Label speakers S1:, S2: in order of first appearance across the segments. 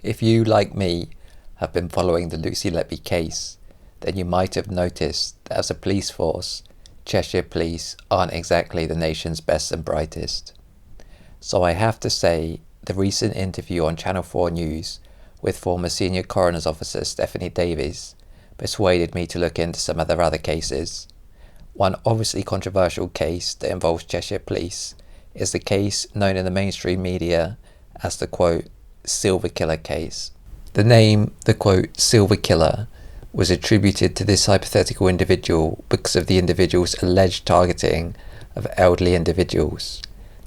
S1: If you, like me, have been following the Lucy Letby case, then you might have noticed that as a police force, Cheshire Police aren't exactly the nation's best and brightest. So I have to say, the recent interview on Channel 4 News with former Senior Coroner's Officer Stephanie Davies persuaded me to look into some of their other cases. One obviously controversial case that involves Cheshire Police is the case known in the mainstream media as the, quote, Silver Killer case. The name, the quote, Silver Killer, was attributed to this hypothetical individual because of the individual's alleged targeting of elderly individuals.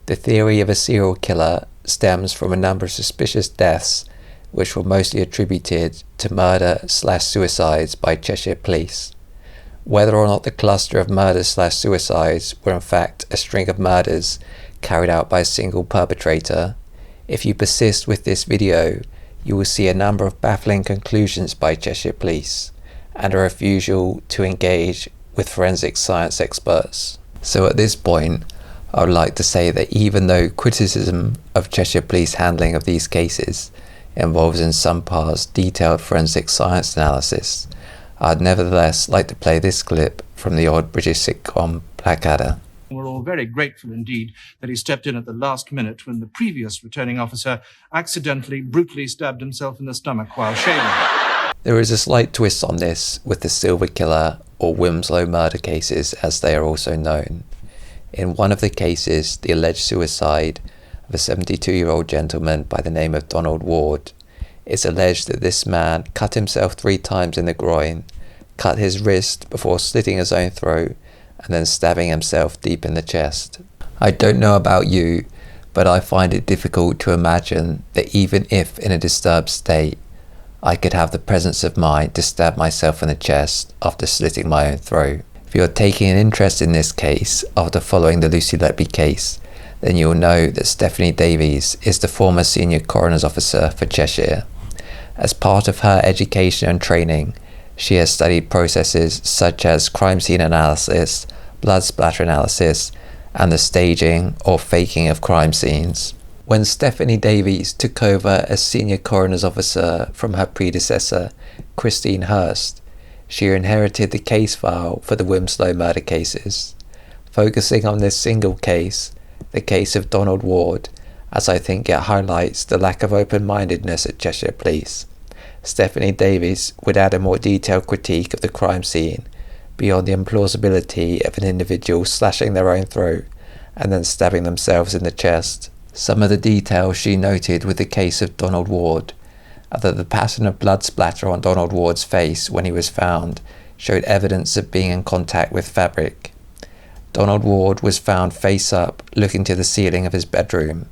S1: The theory of a serial killer stems from a number of suspicious deaths which were mostly attributed to murder/suicides by Cheshire Police. Whether or not the cluster of murders/suicides were in fact a string of murders carried out by a single perpetrator, if you persist with this video, you will see a number of baffling conclusions by Cheshire Police and a refusal to engage with forensic science experts. So at this point, I would like to say that even though criticism of Cheshire Police handling of these cases involves in some parts detailed forensic science analysis, I'd nevertheless like to play this clip from the old British sitcom Blackadder.
S2: We're all very grateful indeed that he stepped in at the last minute when the previous returning officer accidentally, brutally stabbed himself in the stomach while shaving.
S1: There is a slight twist on this with the Silver Killer or Wilmslow murder cases as they are also known. In one of the cases, the alleged suicide of a 72-year-old gentleman by the name of Donald Ward, it's alleged that this man cut himself 3 times in the groin, cut his wrist before slitting his own throat, and then stabbing himself deep in the chest. I don't know about you, but I find it difficult to imagine that even if in a disturbed state, I could have the presence of mind to stab myself in the chest after slitting my own throat. If you're taking an interest in this case after following the Lucy Letby case, then you'll know that Stephanie Davies is the former Senior Coroner's Officer for Cheshire. As part of her education and training, she has studied processes such as crime scene analysis, blood splatter analysis, and the staging or faking of crime scenes. When Stephanie Davies took over as Senior Coroner's Officer from her predecessor, Christine Hurst, she inherited the case file for the Wilmslow murder cases. Focusing on this single case, the case of Donald Ward, as I think it highlights the lack of open-mindedness at Cheshire Police, Stephanie Davies would add a more detailed critique of the crime scene, beyond the implausibility of an individual slashing their own throat and then stabbing themselves in the chest. Some of the details she noted with the case of Donald Ward are that the pattern of blood splatter on Donald Ward's face when he was found showed evidence of being in contact with fabric. Donald Ward was found face up, looking to the ceiling of his bedroom.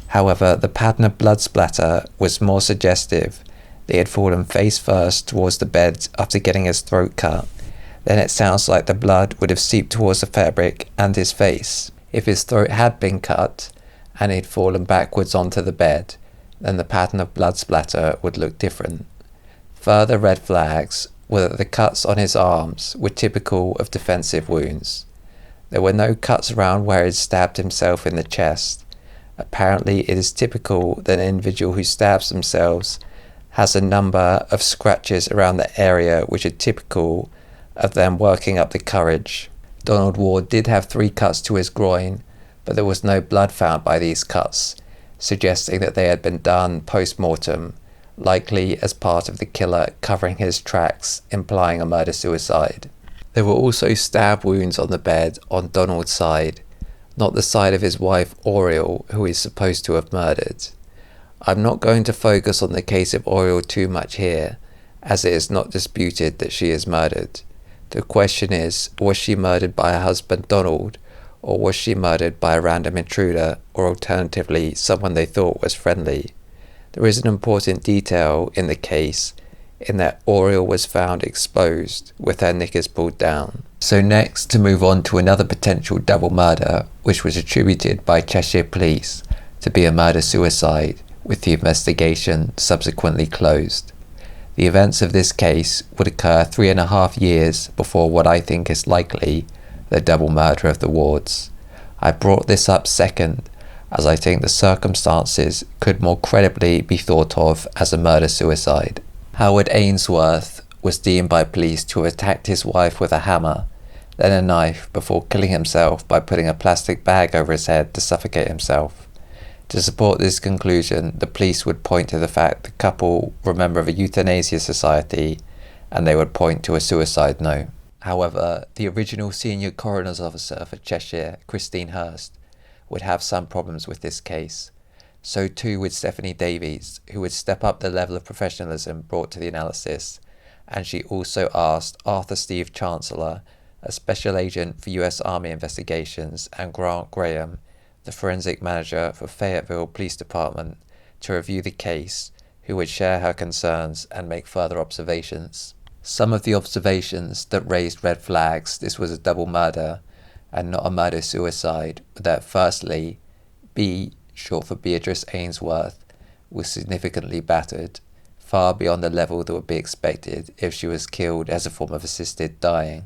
S1: However, the pattern of blood splatter was more suggestive. He had fallen face first towards the bed after getting his throat cut. Then it sounds like the blood would have seeped towards the fabric and his face. If his throat had been cut and he'd fallen backwards onto the bed, then the pattern of blood splatter would look different. Further red flags were that the cuts on his arms were typical of defensive wounds. There were no cuts around where he'd stabbed himself in the chest. Apparently it is typical that an individual who stabs themselves has a number of scratches around the area which are typical of them working up the courage. Donald Ward did have 3 cuts to his groin, but there was no blood found by these cuts, suggesting that they had been done post-mortem, likely as part of the killer covering his tracks, implying a murder-suicide. There were also stab wounds on the bed on Donald's side, not the side of his wife Oriel, who is supposed to have murdered. I'm not going to focus on the case of Oriel too much here, as it is not disputed that she is murdered. The question is, was she murdered by her husband Donald, or was she murdered by a random intruder, or alternatively someone they thought was friendly? There is an important detail in the case, in that Oriel was found exposed with her knickers pulled down. So next, to move on to another potential double murder, which was attributed by Cheshire Police to be a murder-suicide, with the investigation subsequently closed. The events of this case would occur 3.5 years before what I think is likely the double murder of the Wards. I brought this up second, as I think the circumstances could more credibly be thought of as a murder-suicide. Howard Ainsworth was deemed by police to have attacked his wife with a hammer, then a knife, before killing himself by putting a plastic bag over his head to suffocate himself. To support this conclusion, the police would point to the fact the couple were a member of a euthanasia society, and they would point to a suicide note. However, the original senior coroner's officer for Cheshire, Christine Hurst, would have some problems with this case. So too would Stephanie Davies, who would step up the level of professionalism brought to the analysis, and she also asked Arthur Steve Chancellor, a special agent for US Army investigations, and Grant Graham, the forensic manager for Fayetteville Police Department, to review the case, who would share her concerns and make further observations. Some of the observations that raised red flags this was a double murder and not a murder-suicide were that firstly, B, short for Beatrice Ainsworth, was significantly battered, far beyond the level that would be expected if she was killed as a form of assisted dying.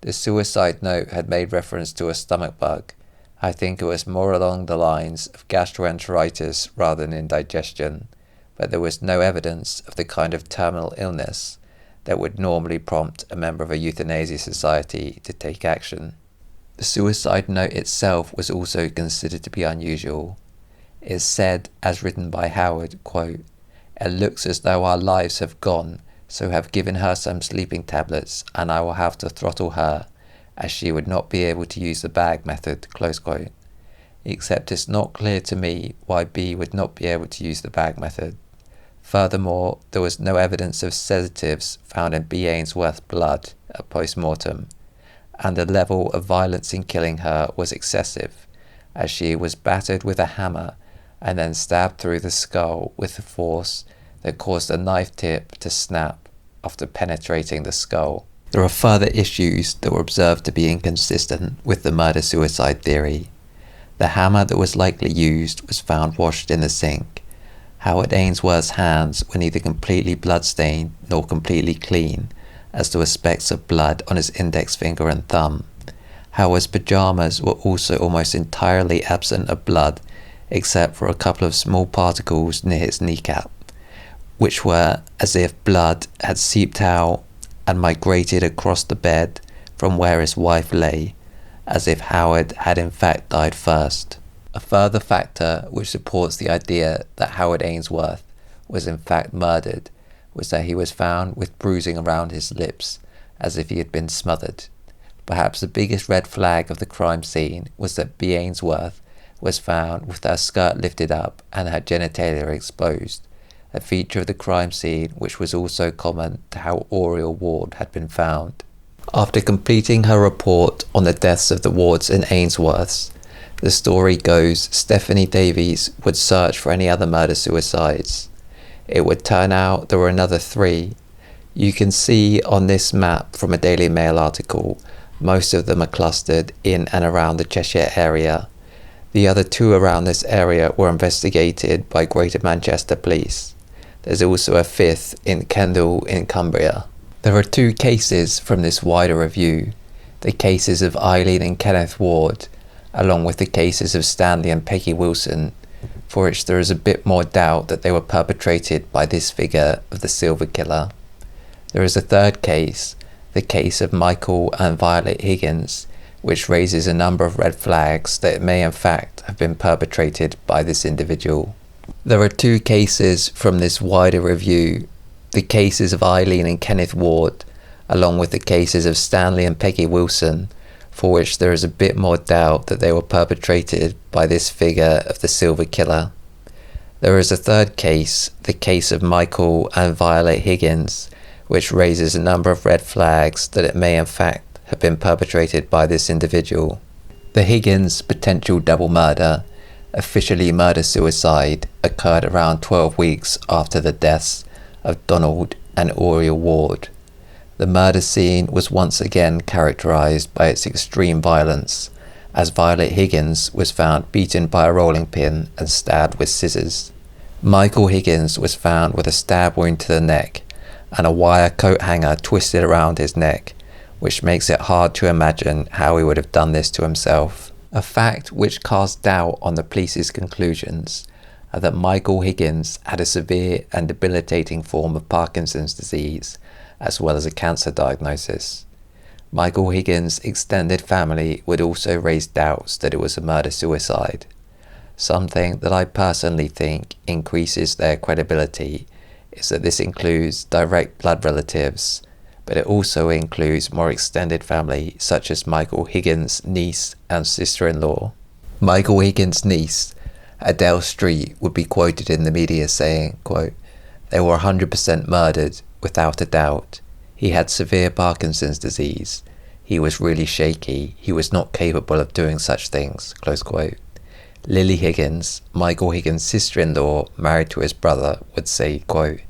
S1: The suicide note had made reference to a stomach bug. I think it was more along the lines of gastroenteritis rather than indigestion, but there was no evidence of the kind of terminal illness that would normally prompt a member of a euthanasia society to take action. The suicide note itself was also considered to be unusual. It said, as written by Howard, quote, "It looks as though our lives have gone, so have given her some sleeping tablets, and I will have to throttle her, as she would not be able to use the bag method," close quote. Except it's not clear to me why B would not be able to use the bag method. Furthermore, there was no evidence of sedatives found in B. Ainsworth's blood at post-mortem, and the level of violence in killing her was excessive, as she was battered with a hammer and then stabbed through the skull with a force that caused the knife tip to snap after penetrating the skull. There are further issues that were observed to be inconsistent with the murder-suicide theory. The hammer that was likely used was found washed in the sink. Howard Ainsworth's hands were neither completely blood-stained nor completely clean, as there were specks of blood on his index finger and thumb. Howard's pyjamas were also almost entirely absent of blood, except for a couple of small particles near his kneecap, which were as if blood had seeped out and migrated across the bed from where his wife lay, as if Howard had in fact died first. A further factor which supports the idea that Howard Ainsworth was in fact murdered was that he was found with bruising around his lips, as if he had been smothered. Perhaps the biggest red flag of the crime scene was that B. Ainsworth was found with her skirt lifted up and her genitalia exposed, a feature of the crime scene which was also common to how Oriel Ward had been found. After completing her report on the deaths of the Wards and Ainsworths, the story goes Stephanie Davies would search for any other murder-suicides. It would turn out there were another 3. You can see on this map from a Daily Mail article, most of them are clustered in and around the Cheshire area. The other 2 around this area were investigated by Greater Manchester Police. There's also a 5th in Kendal in Cumbria. There are 2 cases from this wider review, the cases of Eileen and Kenneth Ward, along with the cases of Stanley and Peggy Wilson, for which there is a bit more doubt that they were perpetrated by this figure of the Silver Killer. There is a 3rd case, the case of Michael and Violet Higgins, which raises a number of red flags that it may in fact have been perpetrated by this individual. There are 2 cases from this wider review, the cases of Eileen and Kenneth Ward, along with the cases of Stanley and Peggy Wilson, for which there is a bit more doubt that they were perpetrated by this figure of the Silver Killer. There is a 3rd case, the case of Michael and Violet Higgins, which raises a number of red flags that it may in fact have been perpetrated by this individual. The Higgins potential double murder, officially murder-suicide, occurred around 12 weeks after the deaths of Donald and Oriel Ward. The murder scene was once again characterized by its extreme violence, as Violet Higgins was found beaten by a rolling pin and stabbed with scissors. Michael Higgins was found with a stab wound to the neck and a wire coat hanger twisted around his neck, which makes it hard to imagine how he would have done this to himself. A fact which casts doubt on the police's conclusions are that Michael Higgins had a severe and debilitating form of Parkinson's disease, as well as a cancer diagnosis. Michael Higgins' extended family would also raise doubts that it was a murder-suicide, something that I personally think increases their credibility is that this includes direct blood relatives, but it also includes more extended family such as Michael Higgins' niece and sister-in-law. Michael Higgins' niece, Adele Street, would be quoted in the media saying, quote, "They were 100% murdered, without a doubt. He had severe Parkinson's disease. He was really shaky. He was not capable of doing such things," close quote. Lily Higgins, Michael Higgins' sister-in-law, married to his brother, would say, quote,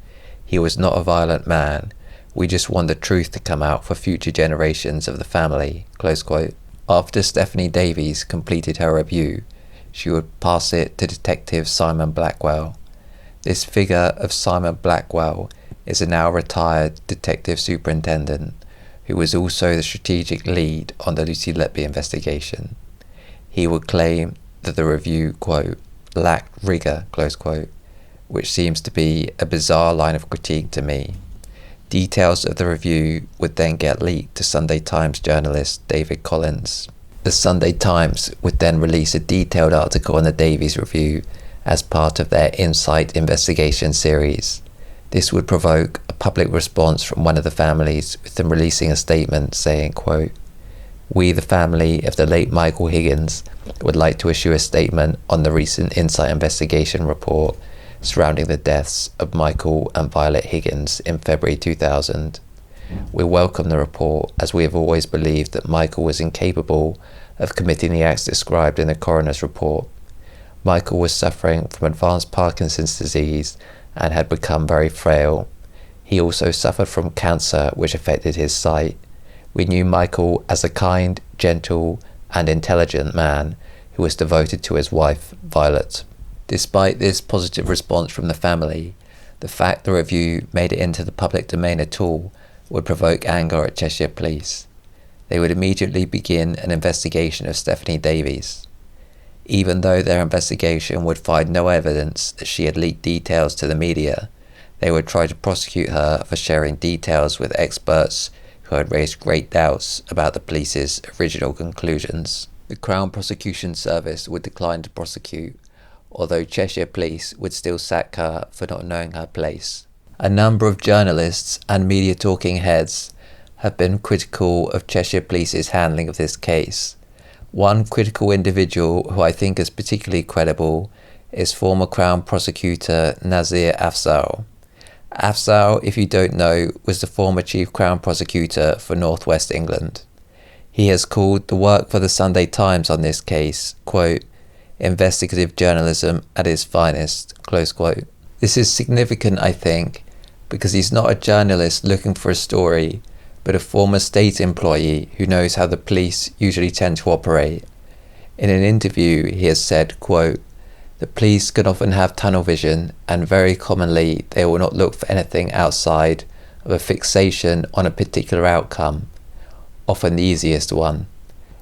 S1: "He was not a violent man. We just want the truth to come out for future generations of the family," close quote. After Stephanie Davies completed her review, she would pass it to Detective Simon Blackwell. This figure of Simon Blackwell is a now retired detective superintendent who was also the strategic lead on the Lucy Letby investigation. He would claim that the review, quote, "lacked rigour," close quote, which seems to be a bizarre line of critique to me. Details of the review would then get leaked to Sunday Times journalist David Collins. The Sunday Times would then release a detailed article on the Davies review as part of their Insight investigation series. This would provoke a public response from one of the families, with them releasing a statement saying, quote, "We, the family of the late Michael Higgins, would like to issue a statement on the recent Insight investigation report surrounding the deaths of Michael and Violet Higgins in February 2000. We welcome the report, as we have always believed that Michael was incapable of committing the acts described in the coroner's report. Michael was suffering from advanced Parkinson's disease and had become very frail. He also suffered from cancer, which affected his sight. We knew Michael as a kind, gentle, and intelligent man who was devoted to his wife, Violet." Despite this positive response from the family, the fact the review made it into the public domain at all would provoke anger at Cheshire Police. They would immediately begin an investigation of Stephanie Davies. Even though their investigation would find no evidence that she had leaked details to the media, they would try to prosecute her for sharing details with experts who had raised great doubts about the police's original conclusions. The Crown Prosecution Service would decline to prosecute, although Cheshire Police would still sack her for not knowing her place. A number of journalists and media talking heads have been critical of Cheshire Police's handling of this case. One critical individual who I think is particularly credible is former Crown Prosecutor Nazir Afzal. Afzal, if you don't know, was the former Chief Crown Prosecutor for North West England. He has called the work for the Sunday Times on this case, quote, "investigative journalism at its finest," close quote. This is significant, I think, because he's not a journalist looking for a story, but a former state employee who knows how the police usually tend to operate. In an interview, he has said, quote, "The police can often have tunnel vision, and very commonly they will not look for anything outside of a fixation on a particular outcome, often the easiest one.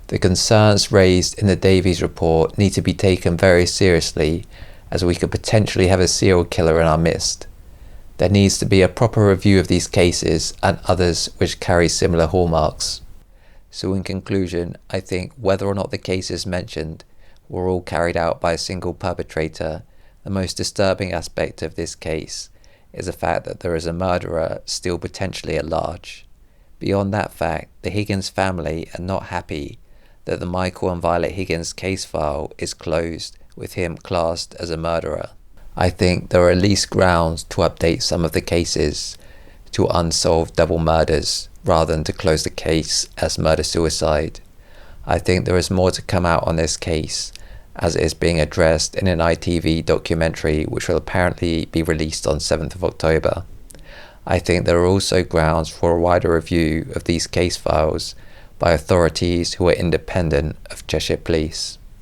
S1: The concerns raised in the Davies report need to be taken very seriously, as we could potentially have a serial killer in our midst. There needs to be a proper review of these cases and others which carry similar hallmarks." So in conclusion, I think whether or not the cases mentioned were all carried out by a single perpetrator, the most disturbing aspect of this case is the fact that there is a murderer still potentially at large. Beyond that fact, the Higgins family are not happy that the Michael and Violet Higgins case file is closed with him classed as a murderer. I think there are at least grounds to update some of the cases to unsolved double murders rather than to close the case as murder-suicide. I think there is more to come out on this case, as it is being addressed in an ITV documentary which will apparently be released on 7th of October. I think there are also grounds for a wider review of these case files by authorities who are independent of Cheshire Police.